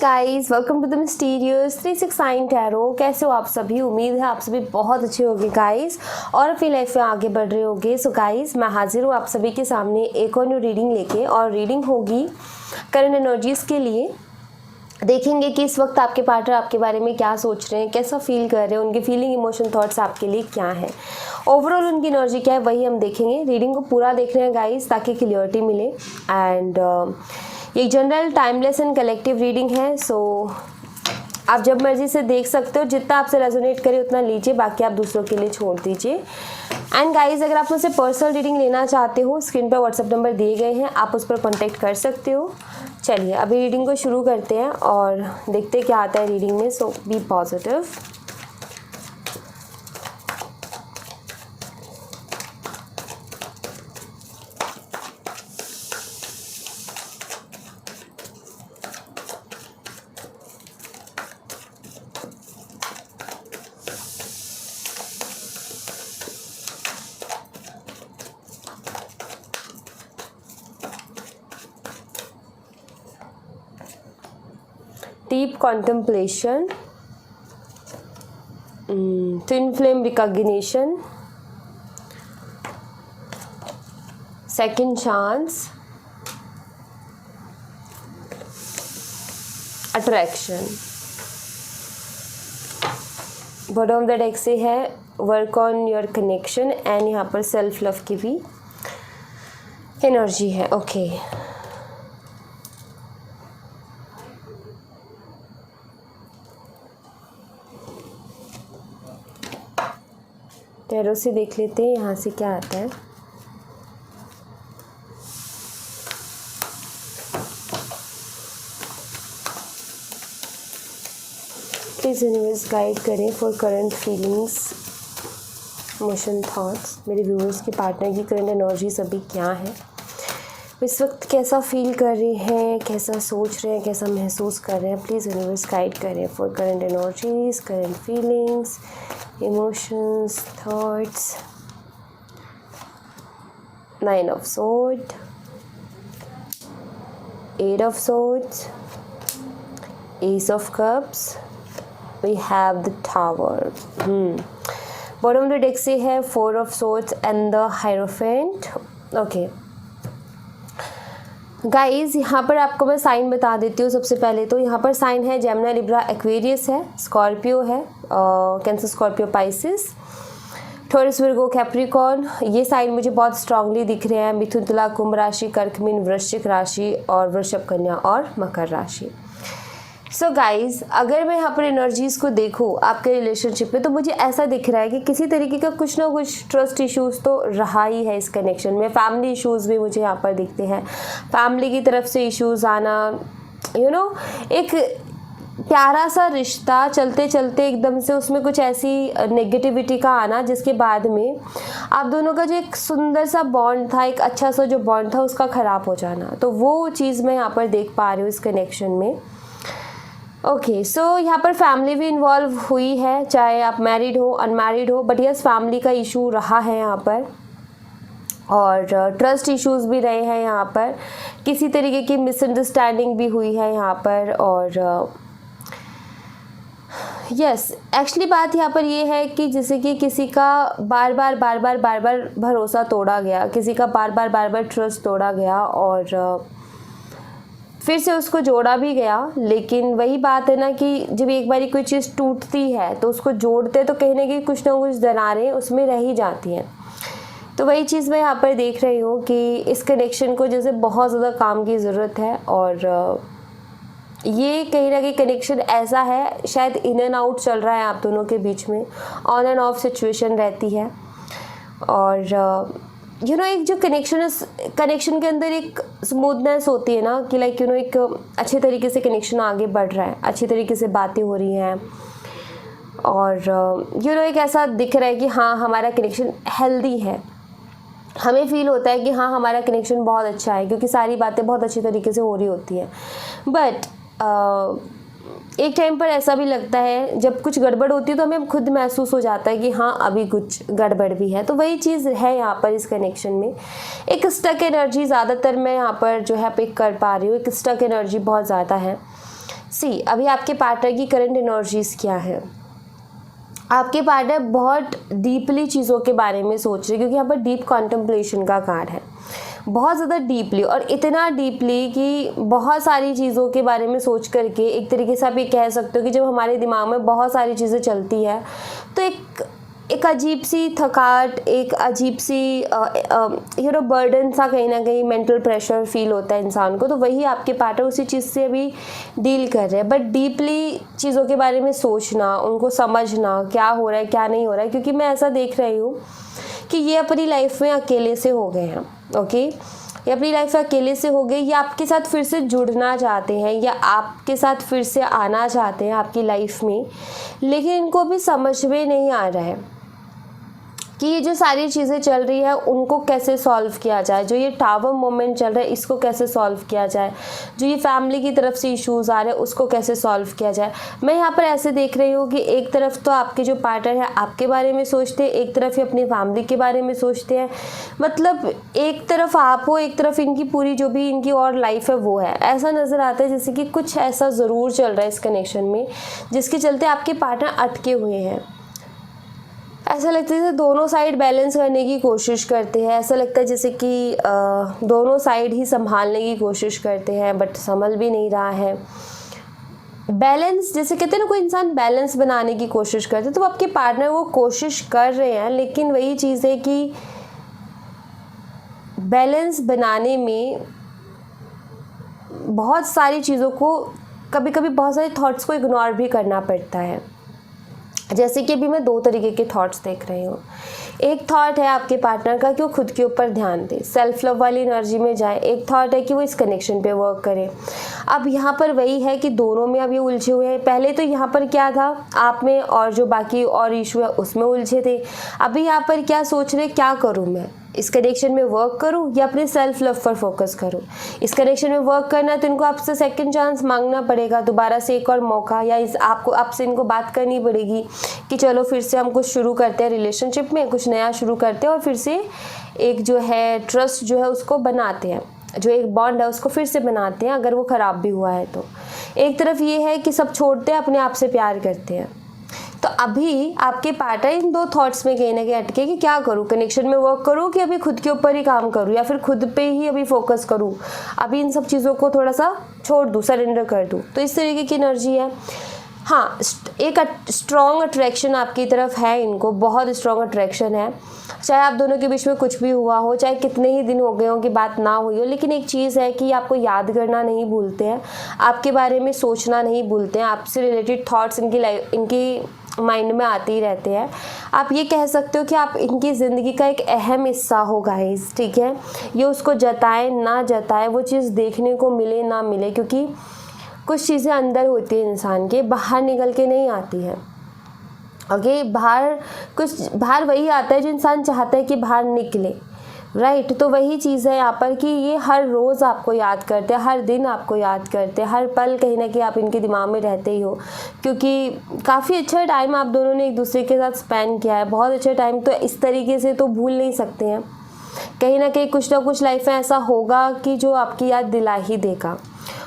Guys, welcome to the mysterious 369 tarot. कैसे हो आप सभी? उम्मीद है आप सभी बहुत अच्छे होंगे गाइस और अपनी लाइफ में आगे बढ़ रहे होंगे। सो गाइस, मैं हाजिर हूँ आप सभी के सामने एक और न्यू रीडिंग लेके, और रीडिंग होगी करंट एनर्जीज के लिए। देखेंगे कि इस वक्त आपके पार्टनर आपके बारे में क्या सोच रहे हैं, कैसा फील कर रहे हैं, उनके फीलिंग, इमोशन, थॉट्स आपके लिए क्या है, ओवरऑल उनकी एनर्जी क्या है, वही हम देखेंगे। रीडिंग को पूरा देख रहे हैं गाइस ताकि क्लियरिटी मिले। एंड ये general, timeless and collective reading है। सो आप जब मर्जी से देख सकते हो, जितना आपसे रेजोनेट करे उतना लीजिए, बाकी आप दूसरों के लिए छोड़ दीजिए। एंड गाइस, अगर आप मुझसे पर्सनल रीडिंग लेना चाहते हो, स्क्रीन पर व्हाट्सएप नंबर दिए गए हैं, आप उस पर कॉन्टेक्ट कर सकते हो। चलिए अभी रीडिंग को शुरू करते हैं और देखते क्या आता है रीडिंग में। So be positive. Deep contemplation, twin flame recognition, second chance, attraction। Bottom of the deck से है work on your connection, and यहाँ पर सेल्फ लव की भी एनर्जी है। ओके, टैरो से देख लेते हैं यहाँ से क्या आता है। प्लीज यूनिवर्स गाइड करें for current feelings, emotion, thoughts. मेरे व्यूअर्स के पार्टनर की करंट एनर्जी सभी क्या है, इस वक्त कैसा फील कर रहे हैं, कैसा सोच रहे हैं, कैसा महसूस कर रहे हैं। प्लीज़ यूनिवर्स गाइड करें for current energies, current feelings, emotions, thoughts। 9 of swords, 8 of swords, ace of cups, we have the tower। Bottom of the deck से है 4 of swords and the hierophant। Okay guys, यहाँ पर आपको मैं sign बता देती हूँ। सबसे पहले तो यहाँ पर साइन है जेमिनी, लिब्रा, एक्वेरियस है, स्कॉर्पियो है, cancer, Scorpio, Pisces, taurus, Virgo, Capricorn. ये साइन मुझे बहुत स्ट्रांगली दिख रहे हैं। मिथुन, तुला, कुंभ राशि, कर्क, मीन, वृश्चिक राशि और वृषभ, कन्या और मकर राशि। सो गाइज, अगर मैं यहाँ पर एनर्जीज़ को देखूँ आपके रिलेशनशिप में, तो मुझे ऐसा दिख रहा है कि किसी तरीके का कुछ ना कुछ ट्रस्ट इश्यूज़ तो रहा ही है इस कनेक्शन में। फैमिली इश्यूज़ भी मुझे यहाँ पर दिखते हैं, फैमिली की तरफ से इश्यूज़ आना, एक प्यारा सा रिश्ता चलते चलते एकदम से उसमें कुछ ऐसी नेगेटिविटी का आना, जिसके बाद में आप दोनों का जो एक सुंदर सा बॉन्ड था, एक अच्छा सा जो बॉन्ड था, उसका ख़राब हो जाना। तो वो चीज़ मैं यहाँ पर देख पा रही हूँ इस कनेक्शन में। ओके, सो यहाँ पर फैमिली भी इन्वॉल्व हुई है, चाहे आप मैरिड हो, अनमैरिड हो, बट यस, फैमिली का इशू रहा है यहाँ पर, और ट्रस्ट इश्यूज़ भी रहे हैं यहाँ पर, किसी तरीके की मिसअंडरस्टैंडिंग भी हुई है यहाँ पर। और यस, एक्चुअली बात यहाँ पर ये है कि जैसे कि किसी का बार बार भरोसा तोड़ा गया, किसी का बार बार ट्रस्ट तोड़ा गया, और फिर से उसको जोड़ा भी गया। लेकिन वही बात है ना कि जब एक बारी कोई चीज़ टूटती है तो उसको जोड़ते तो कहीं ना कहीं कुछ ना कुछ दरारें उसमें रह ही जाती हैं। तो वही चीज़ मैं यहाँ पर देख रही हूँ कि इस कनेक्शन को जैसे बहुत ज़्यादा काम की ज़रूरत है, और ये कहीं ना कहीं कनेक्शन ऐसा है, शायद इन एंड आउट चल रहा है आप दोनों के बीच में, ऑन एंड ऑफ सिचुएशन रहती है। और एक जो कनेक्शन के अंदर एक स्मूथनेस होती है ना, कि लाइक एक अच्छे तरीके से कनेक्शन आगे बढ़ रहा है, अच्छी तरीके से बातें हो रही हैं, और एक ऐसा दिख रहा है कि हाँ, हमारा कनेक्शन हेल्दी है। हमें फील होता है कि हाँ, हमारा कनेक्शन बहुत अच्छा है, क्योंकि सारी बातें बहुत अच्छी तरीके से हो रही होती हैं। बट एक टाइम पर ऐसा भी लगता है जब कुछ गड़बड़ होती है तो हमें खुद महसूस हो जाता है कि हाँ अभी कुछ गड़बड़ भी है। तो वही चीज़ है यहाँ पर इस कनेक्शन में। एक स्टक एनर्जी ज़्यादातर मैं यहाँ पर जो है पिक कर पा रही हूँ। एक स्टक एनर्जी बहुत ज़्यादा है सी अभी आपके पार्टनर की करंट एनर्जीज क्या है। आपके पार्टनर बहुत डीपली चीज़ों के बारे में सोच रहे, क्योंकि यहाँ पर डीप कॉन्टेम्पलेशन का कार्ड है, बहुत ज़्यादा डीपली, और इतना डीपली कि बहुत सारी चीज़ों के बारे में सोच करके एक तरीके से आप ये कह सकते हो कि जब हमारे दिमाग में बहुत सारी चीज़ें चलती है तो एक अजीब सी थकावट, एक अजीब सी बर्डन सा, कहीं ना कहीं मेंटल प्रेशर फील होता है इंसान को। तो वही आपके पार्टनर उसी चीज़ से अभी डील कर रहे हैं, बट डीपली चीज़ों के बारे में सोचना, उनको समझना क्या हो रहा है क्या नहीं हो रहा है, क्योंकि मैं ऐसा देख रही हूँ कि ये अपनी लाइफ में अकेले से हो गए हैं। ओके, ये अपनी लाइफ में अकेले से हो गए, या आपके साथ फिर से जुड़ना चाहते हैं, या आपके साथ फिर से आना चाहते हैं आपकी लाइफ में, लेकिन इनको अभी समझ में नहीं आ रहा है कि ये जो सारी चीज़ें चल रही है उनको कैसे सॉल्व किया जाए। जो ये टावर मोमेंट चल रहा है इसको कैसे सॉल्व किया जाए, जो ये फैमिली की तरफ से इश्यूज़ आ रहे हैं उसको कैसे सॉल्व किया जाए। मैं यहाँ पर ऐसे देख रही हूँ कि एक तरफ तो आपके जो पार्टनर है आपके बारे में सोचते हैं, एक तरफ ही अपनी फैमिली के बारे में सोचते हैं। मतलब एक तरफ आप हो, एक तरफ इनकी पूरी जो भी इनकी और लाइफ है वो है। ऐसा नज़र आता है जैसे कि कुछ ऐसा ज़रूर चल रहा है इस कनेक्शन में जिसके चलते आपके पार्टनर अटके हुए हैं। ऐसा लगता है जैसे दोनों साइड बैलेंस करने की कोशिश करते हैं, ऐसा लगता है जैसे कि दोनों साइड ही संभालने की कोशिश करते हैं, बट संभल भी नहीं रहा है। बैलेंस, जैसे कहते हैं ना, कोई इंसान बैलेंस बनाने की कोशिश करते हैं, तो आपके पार्टनर वो कोशिश कर रहे हैं, लेकिन वही चीज़ है कि बैलेंस बनाने में बहुत सारी चीज़ों को, कभी कभी बहुत सारे थॉट्स को इग्नोर भी करना पड़ता है। जैसे कि अभी मैं दो तरीके के थॉट्स देख रही हूँ। एक थॉट है आपके पार्टनर का कि वो खुद के ऊपर ध्यान दे, सेल्फ लव वाली एनर्जी में जाए। एक थॉट है कि वो इस कनेक्शन पे वर्क करे। अब यहाँ पर वही है कि दोनों में अब ये उलझे हुए हैं। पहले तो यहाँ पर क्या था, आप में और जो बाकी और इशू है उसमें उलझे थे। अभी यहाँ पर क्या सोच रहे, क्या करूँ मैं, इस कनेक्शन में वर्क करूं या अपने सेल्फ लव पर फोकस करूं। इस कनेक्शन में वर्क करना है तो इनको आपसे सेकंड चांस मांगना पड़ेगा, दोबारा से एक और मौका, या आपसे इनको बात करनी पड़ेगी कि चलो फिर से हम कुछ शुरू करते हैं रिलेशनशिप में, कुछ नया शुरू करते हैं और फिर से एक जो है ट्रस्ट जो है उसको बनाते हैं, जो एक बॉन्ड है उसको फिर से बनाते हैं अगर वो ख़राब भी हुआ है तो। एक तरफ ये है कि सब छोड़ते हैं, अपने आप से प्यार करते हैं। तो अभी आपके पार्टनर इन दो थॉट्स में कहीं ना कहीं अटके कि क्या करूँ, कनेक्शन में वर्क करूँ कि अभी खुद के ऊपर ही काम करूँ, या फिर खुद पे ही अभी फोकस करूँ, अभी इन सब चीज़ों को थोड़ा सा छोड़ दूँ, सरेंडर कर दूँ। तो इस तरीके की एनर्जी है। हाँ, एक स्ट्रॉन्ग अट्रैक्शन आपकी तरफ है, इनको बहुत स्ट्रॉन्ग अट्रैक्शन है। चाहे आप दोनों के बीच में कुछ भी हुआ हो, चाहे कितने ही दिन हो गए हो कि बात ना हुई हो, लेकिन एक चीज़ है कि आपको याद करना नहीं भूलते हैं, आपके बारे में सोचना नहीं भूलते हैं, आपसे रिलेटेड थॉट्स इनकी माइंड में आते ही रहते हैं। आप ये कह सकते हो कि आप इनकी ज़िंदगी का एक अहम हिस्सा हो गाइस, ठीक है। ये उसको जताए ना जताए, वो चीज़ देखने को मिले ना मिले, क्योंकि कुछ चीज़ें अंदर होती है इंसान के, बाहर निकल के नहीं आती हैं। ओके, बाहर वही आता है जो इंसान चाहता है कि बाहर निकले, राइट। तो वही चीज़ है यहाँ पर कि ये हर रोज़ आपको याद करते हैं, हर दिन आपको याद करते हैं, हर पल कहीं ना कहीं आप इनके दिमाग में रहते ही हो, क्योंकि काफ़ी अच्छा टाइम आप दोनों ने एक दूसरे के साथ स्पेंड किया है, बहुत अच्छा टाइम। तो इस तरीके से तो भूल नहीं सकते हैं, कहीं ना कहीं कुछ ना कुछ लाइफ में ऐसा होगा कि जो आपकी याद दिला ही देगा।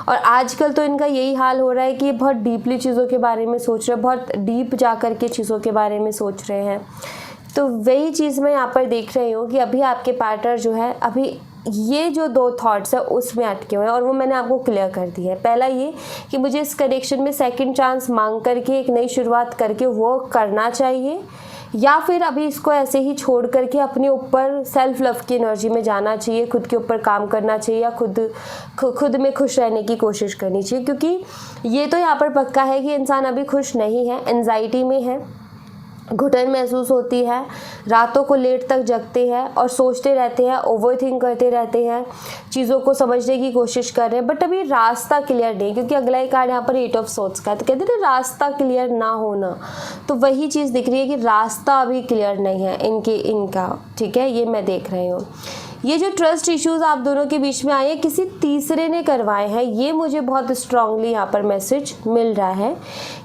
और आजकल तो इनका यही हाल हो रहा है कि ये बहुत डीपली चीज़ों के बारे में सोच रहे हैं, बहुत डीप जा कर के चीज़ों के बारे में सोच रहे हैं। तो वही चीज़ मैं यहाँ पर देख रही हूँ कि अभी आपके पार्टनर जो है, अभी ये जो दो थॉट्स है उसमें अटके हुए हैं, और वो मैंने आपको क्लियर कर दी है। पहला ये कि मुझे इस कनेक्शन में सेकंड चांस मांग करके एक नई शुरुआत करके वो करना चाहिए, या फिर अभी इसको ऐसे ही छोड़ करके अपने ऊपर सेल्फ लव की एनर्जी में जाना चाहिए, खुद के ऊपर काम करना चाहिए, या खुद में खुश रहने की कोशिश करनी चाहिए। क्योंकि ये तो यहाँ पर पक्का है कि इंसान अभी खुश नहीं है, एंजाइटी में है, घुटन महसूस होती है, रातों को लेट तक जगते हैं और सोचते रहते हैं, ओवरथिंक करते रहते हैं, चीज़ों को समझने की कोशिश कर रहे हैं, बट अभी रास्ता क्लियर नहीं, क्योंकि अगला ही कार्ड यहाँ पर 8 ऑफ सोर्ड्स का है। तो कहते हैं रास्ता क्लियर ना होना, तो वही चीज़ दिख रही है कि रास्ता अभी क्लियर नहीं है इनका, ठीक है। ये मैं देख रही हूँ। ये जो ट्रस्ट इश्यूज़ आप दोनों के बीच में आए हैं, किसी तीसरे ने करवाए हैं, ये मुझे बहुत स्ट्रांगली यहाँ पर मैसेज मिल रहा है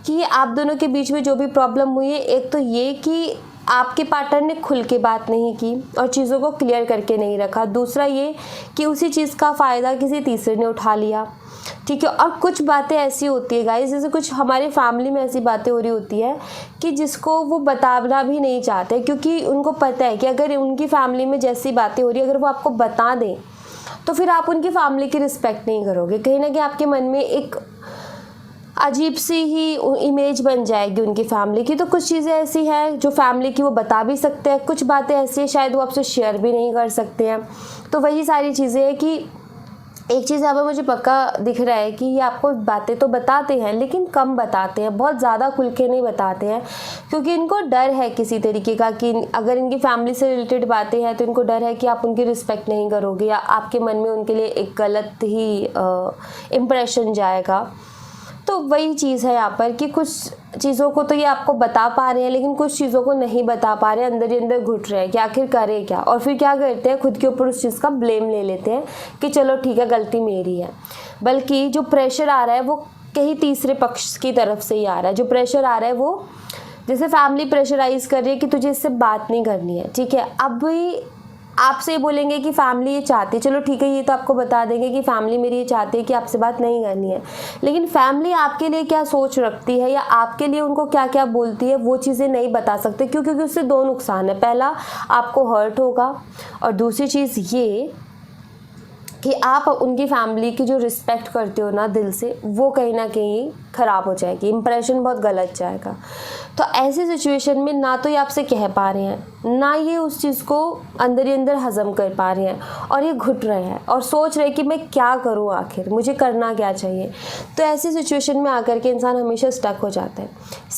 कि ये आप दोनों के बीच में जो भी प्रॉब्लम हुई है, एक तो ये कि आपके पार्टनर ने खुल के बात नहीं की और चीज़ों को क्लियर करके नहीं रखा। दूसरा ये कि उसी चीज़ का फ़ायदा किसी तीसरे ने उठा लिया, ठीक है। और कुछ बातें ऐसी होती है गाइस, जैसे कुछ हमारी फैमिली में ऐसी बातें हो रही होती है कि जिसको वो बताना भी नहीं चाहते, क्योंकि उनको पता है कि अगर उनकी फैमिली में जैसी बातें हो रही है अगर वो आपको बता दें तो फिर आप उनकी फैमिली की रिस्पेक्ट नहीं करोगे। कहीं ना कहीं आपके मन में एक अजीब सी ही इमेज बन जाएगी उनकी फैमिली की। तो कुछ चीज़ें ऐसी हैं जो फैमिली की वो बता भी सकते हैं, कुछ बातें ऐसी हैं शायद वो आपसे शेयर भी नहीं कर सकते हैं। तो वही सारी चीज़ें हैं कि एक चीज़ यहाँ पर मुझे पक्का दिख रहा है कि ये आपको बातें तो बताते हैं लेकिन कम बताते हैं, बहुत ज़्यादा खुल के नहीं बताते हैं, क्योंकि इनको डर है किसी तरीके का कि अगर इनकी फैमिली से रिलेटेड बातें हैं तो इनको डर है कि आप उनकी रिस्पेक्ट नहीं करोगे या आपके मन में उनके लिए एक गलत ही इम्प्रेशन जाएगा। तो वही चीज़ है यहाँ पर कि कुछ चीज़ों को तो ये आपको बता पा रहे हैं लेकिन कुछ चीज़ों को नहीं बता पा रहे हैं, अंदर ही अंदर घुट रहे हैं कि आखिर करें क्या। और फिर क्या करते हैं, खुद के ऊपर उस चीज़ का ब्लेम ले लेते हैं कि चलो ठीक है गलती मेरी है, बल्कि जो प्रेशर आ रहा है वो कहीं तीसरे पक्ष की तरफ से ही आ रहा है। जो प्रेशर आ रहा है वो जैसे फैमिली प्रेशराइज कर रही है कि तुझे इससे बात नहीं करनी है, ठीक है। अब भी आपसे ये बोलेंगे कि फैमिली ये चाहती है, चलो ठीक है ये तो आपको बता देंगे कि फैमिली मेरी ये चाहती है कि आपसे बात नहीं करनी है, लेकिन फैमिली आपके लिए क्या सोच रखती है या आपके लिए उनको क्या क्या बोलती है वो चीज़ें नहीं बता सकते। क्यों? क्योंकि उससे दो नुकसान है, पहला आपको हर्ट होगा और दूसरी चीज़ ये कि आप उनकी फैमिली की जो रिस्पेक्ट करते हो ना दिल से, वो कहीं ना कहीं ख़राब हो जाएगी, इंप्रेशन बहुत गलत जाएगा। तो ऐसी सिचुएशन में ना तो ये आपसे कह पा रहे हैं, ना ये उस चीज़ को अंदर ही अंदर हज़म कर पा रहे हैं और ये घुट रहे हैं और सोच रहे हैं कि मैं क्या करूँ, आखिर मुझे करना क्या चाहिए। तो ऐसी सिचुएशन में आकर के इंसान हमेशा स्टक हो जाता है।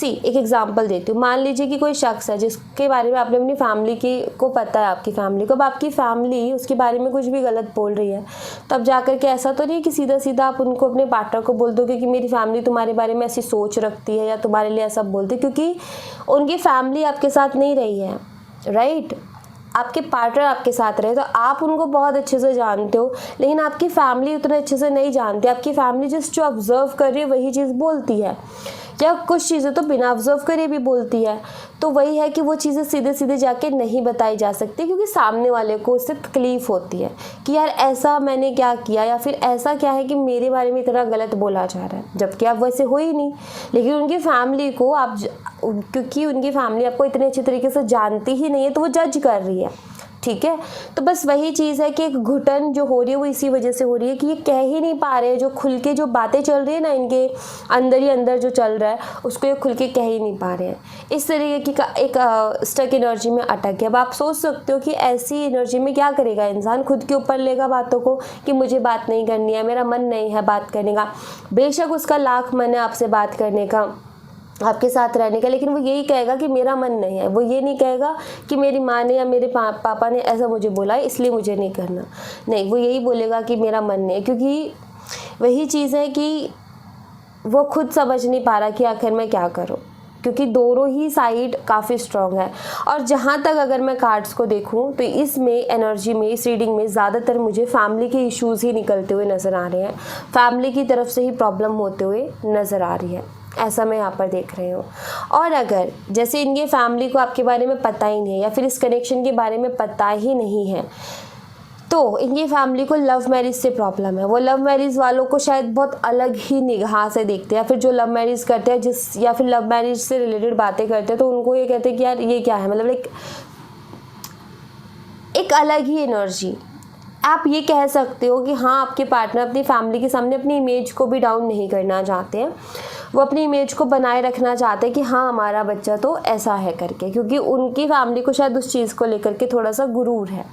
एक एग्जांपल देती हूँ। मान लीजिए कि कोई शख्स है जिसके बारे में आपने अपनी फैमिली की को पता है, आपकी फैमिली को, अब आपकी फैमिली उसके बारे में कुछ भी गलत बोल रही है, तब जाकर के ऐसा तो नहीं कि सीधा सीधा आप उनको अपने पार्टनर को बोल दोगे कि मेरी फैमिली तुम्हारे बारे में ऐसी सोच रखती है या तुम्हारे लिए ऐसा बोलती है, क्योंकि उनकी फैमिली आपके साथ नहीं रही है, राइट। आपके पार्टनर आपके साथ रहे तो आप उनको बहुत अच्छे से जानते हो, लेकिन आपकी फैमिली उतने अच्छे से नहीं जानती। आपकी फैमिली जस्ट जो ऑब्जर्व कर रही है वही चीज़ बोलती है, या कुछ चीज़ें तो बिना ऑब्जर्व करे भी बोलती है। तो वही है कि वो चीज़ें सीधे सीधे जाके नहीं बताई जा सकती, क्योंकि सामने वाले को उससे तकलीफ़ होती है कि यार ऐसा मैंने क्या किया, या फिर ऐसा क्या है कि मेरे बारे में इतना गलत बोला जा रहा है, जबकि आप वैसे हो ही नहीं। लेकिन उनकी फैमिली को आप क्योंकि उनकी फैमिली आपको इतने अच्छे तरीके से जानती ही नहीं है तो वो जज कर रही है, ठीक है। तो बस वही चीज़ है कि एक घुटन जो हो रही है वो इसी वजह से हो रही है कि ये कह ही नहीं पा रहे हैं, जो खुल के जो बातें चल रही है ना इनके अंदर ही अंदर जो चल रहा है उसको ये खुल के कह ही नहीं पा रहे हैं। इस तरीके की एक स्टक एनर्जी में अटक गया। अब आप सोच सकते हो कि ऐसी एनर्जी में क्या करेगा इंसान, खुद के ऊपर लेगा बातों को कि मुझे बात नहीं करनी है, मेरा मन नहीं है बात करने का। बेशक उसका लाख मन है आपसे बात करने का, आपके साथ रहने का, लेकिन वो यही कहेगा कि मेरा मन नहीं है। वो ये नहीं कहेगा कि मेरी माँ ने या मेरे पापा ने ऐसा मुझे बोला है इसलिए मुझे नहीं करना, नहीं, वो यही बोलेगा कि मेरा मन नहीं है। क्योंकि वही चीज़ है कि वो खुद समझ नहीं पा रहा कि आखिर मैं क्या करूँ, क्योंकि दोनों ही साइड काफ़ी स्ट्रॉन्ग है। और जहाँ तक अगर मैं कार्ड्स को देखूँ तो इसमें एनर्जी में, इस रीडिंग में ज़्यादातर मुझे फैमिली के इश्यूज़ ही निकलते हुए नज़र आ रहे हैं, फैमिली की तरफ से ही प्रॉब्लम होते हुए नज़र आ रही है, ऐसा मैं यहाँ पर देख रही हूँ। और अगर जैसे इनके फैमिली को आपके बारे में पता ही नहीं है या फिर इस कनेक्शन के बारे में पता ही नहीं है, तो इनकी फैमिली को लव मैरिज से प्रॉब्लम है। वो लव मैरिज वालों को शायद बहुत अलग ही निगाह से देखते हैं, या फिर जो लव मैरिज करते हैं या फिर लव मैरिज से रिलेटेड बातें करते हैं तो उनको ये कहते हैं कि यार ये क्या है, मतलब एक अलग ही एनर्जी। आप ये कह सकते हो कि हाँ, आपके पार्टनर अपनी फैमिली के सामने अपनी इमेज को भी डाउन नहीं करना चाहते हैं, वो अपनी इमेज को बनाए रखना चाहते हैं कि हाँ हमारा बच्चा तो ऐसा है करके, क्योंकि उनकी फैमिली को शायद उस चीज़ को लेकर के थोड़ा सा गुरूर है।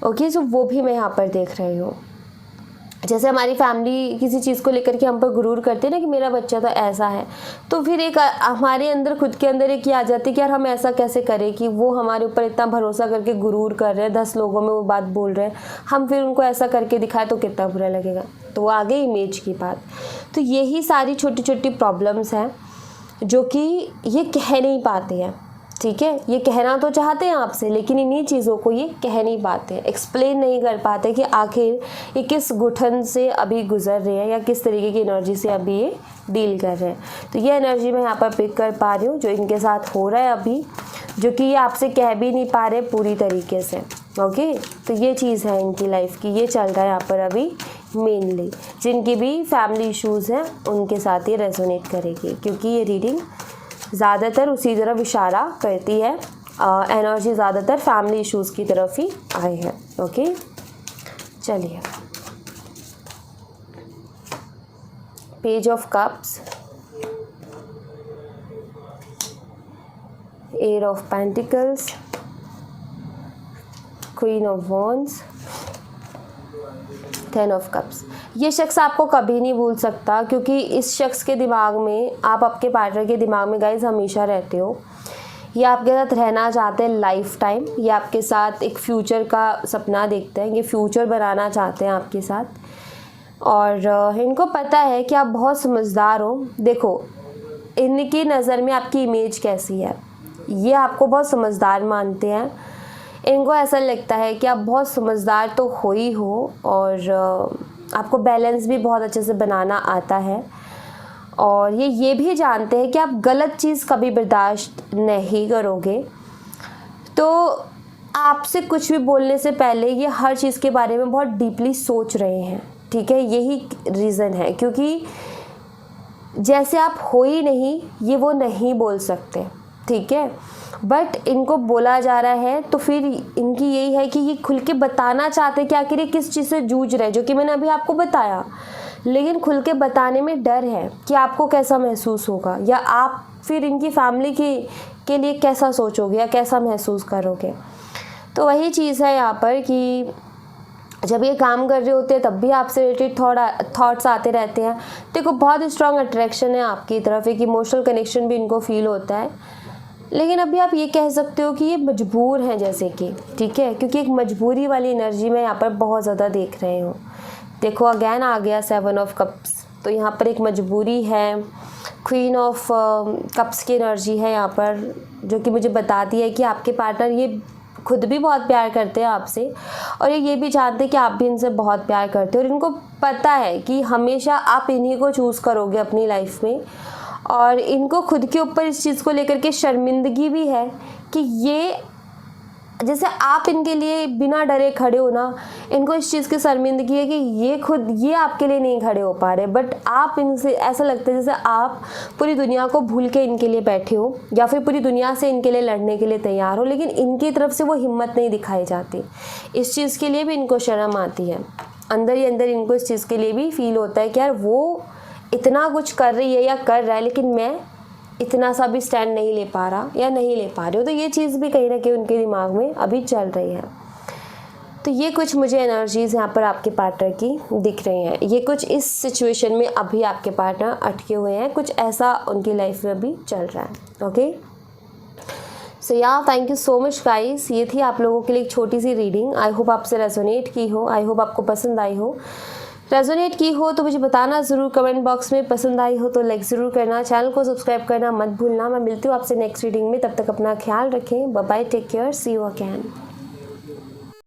ओके, सो वो भी मैं यहाँ पर देख रही हूँ। जैसे हमारी फैमिली किसी चीज़ को लेकर के हम पर गुरूर करते हैं ना कि मेरा बच्चा तो ऐसा है, तो फिर एक हमारे अंदर खुद के अंदर एक ये आ जाती है कि यार हम ऐसा कैसे करें कि वो हमारे ऊपर इतना भरोसा करके गुरूर कर रहे हैं, 10 लोगों में वो बात बोल रहे हैं, हम फिर उनको ऐसा करके दिखाए तो कितना बुरा लगेगा। तो वो आ गई इमेज की बात। तो यही सारी छोटी छोटी प्रॉब्लम्स हैं जो कि ये कह नहीं पाते हैं, ठीक है। ये कहना तो चाहते हैं आपसे, लेकिन इन्हीं चीज़ों को ये कह नहीं पाते, एक्सप्लेन नहीं कर पाते कि आखिर ये किस घुटन से अभी गुजर रहे हैं या किस तरीके की एनर्जी से अभी ये डील कर रहे हैं। तो ये एनर्जी मैं यहाँ पर पिक कर पा रही हूँ जो इनके साथ हो रहा है अभी। जो कि ये आपसे कह भी नहीं पा रहे पूरी तरीके से। ओके, तो ये चीज़ है इनकी लाइफ की, ये चल रहा है यहाँ पर अभी मेनली। जिनकी भी फैमिली इश्यूज़ हैं उनके साथ ये रेजोनेट करेगी, क्योंकि ये रीडिंग ज़्यादातर उसी तरफ इशारा करती है। एनर्जी ज़्यादातर फैमिली इश्यूज़ की तरफ ही आए हैं। ओके, चलिए, page of cups, eight of pentacles, queen of wands, 10 of cups. ये शख्स आपको कभी नहीं भूल सकता, क्योंकि इस शख्स के दिमाग में, आप आपके पार्टनर के दिमाग में गाइस हमेशा रहते हो। ये आपके साथ रहना चाहते हैं लाइफ टाइम, ये आपके साथ एक फ्यूचर का सपना देखते हैं, ये फ्यूचर बनाना चाहते हैं आपके साथ, और इनको पता है कि आप बहुत समझदार हो। देखो, इनकी नज़र में आपकी इमेज कैसी है, ये आपको बहुत समझदार मानते हैं। इनको ऐसा लगता है कि आप बहुत समझदार तो हो ही हो, और आपको बैलेंस भी बहुत अच्छे से बनाना आता है, और ये भी जानते हैं कि आप गलत चीज़ कभी बर्दाश्त नहीं करोगे। तो आपसे कुछ भी बोलने से पहले ये हर चीज़ के बारे में बहुत डीपली सोच रहे हैं, ठीक है। यही रीज़न है, क्योंकि जैसे आप हो ही नहीं, ये वो नहीं बोल सकते, ठीक है। बट इनको बोला जा रहा है, तो फिर इनकी यही है कि ये खुल के बताना चाहते हैं कि आखिर ये किस चीज़ से जूझ रहे हैं, जो कि मैंने अभी आपको बताया। लेकिन खुल के बताने में डर है कि आपको कैसा महसूस होगा, या आप फिर इनकी फैमिली के लिए कैसा सोचोगे या कैसा महसूस करोगे। तो वही चीज़ है यहाँ पर कि जब ये काम कर रहे होते हैं तब भी आपसे रिलेटेड थॉट्स आते रहते हैं। देखो, बहुत स्ट्रॉन्ग अट्रैक्शन है आपकी तरफ, एक इमोशनल कनेक्शन भी इनको फील होता है। लेकिन अभी आप ये कह सकते हो कि ये मजबूर हैं, जैसे कि, ठीक है, क्योंकि एक मजबूरी वाली एनर्जी में यहाँ पर बहुत ज़्यादा देख रहे हो। देखो, अगेन आ गया 7 ऑफ कप्स, तो यहाँ पर एक मजबूरी है। क्वीन ऑफ कप्स की एनर्जी है यहाँ पर, जो कि मुझे बताती है कि आपके पार्टनर ये खुद भी बहुत प्यार करते हैं आपसे, और ये भी जानते हैं कि आप भी इनसे बहुत प्यार करते हो, और इनको पता है कि हमेशा आप इन्हीं को चूज़ करोगे अपनी लाइफ में। और इनको खुद के ऊपर इस चीज़ को लेकर के शर्मिंदगी भी है कि ये, जैसे आप इनके लिए बिना डरे खड़े हो ना, इनको इस चीज़ की शर्मिंदगी है कि ये आपके लिए नहीं खड़े हो पा रहे। बट आप इनसे, ऐसा लगता है जैसे आप पूरी दुनिया को भूल के इनके लिए बैठे हो, या फिर पूरी दुनिया से इनके लिए लड़ने के लिए तैयार हो, लेकिन इनकी तरफ से वो हिम्मत नहीं दिखाई जाती। इस चीज़ के लिए भी इनको शर्म आती है, अंदर ही अंदर इनको इस चीज़ के लिए भी फील होता है कि यार वो इतना कुछ कर रही है या कर रहा है, लेकिन मैं इतना सा भी स्टैंड नहीं ले पा रहा या नहीं ले पा रही हो। तो ये चीज़ भी कहीं ना कहीं उनके दिमाग में अभी चल रही है। तो ये कुछ मुझे एनर्जीज़ यहाँ पर आपके पार्टनर की दिख रही हैं। ये कुछ इस सिचुएशन में अभी आपके पार्टनर अटके हुए हैं, कुछ ऐसा उनकी लाइफ में अभी चल रहा है। ओके, सो या thank you so much guys. ये थी आप लोगों के लिए एक छोटी सी रीडिंग। आई होप आपसे रेजोनेट की हो, आई होप आपको पसंद आई हो। रेजोनेट की हो तो मुझे बताना ज़रूर कमेंट बॉक्स में। पसंद आई हो तो लाइक ज़रूर करना, चैनल को सब्सक्राइब करना मत भूलना। मैं मिलती हूँ आपसे नेक्स्ट रीडिंग में, तब तक अपना ख्याल रखें। Bye bye, take care, see you again.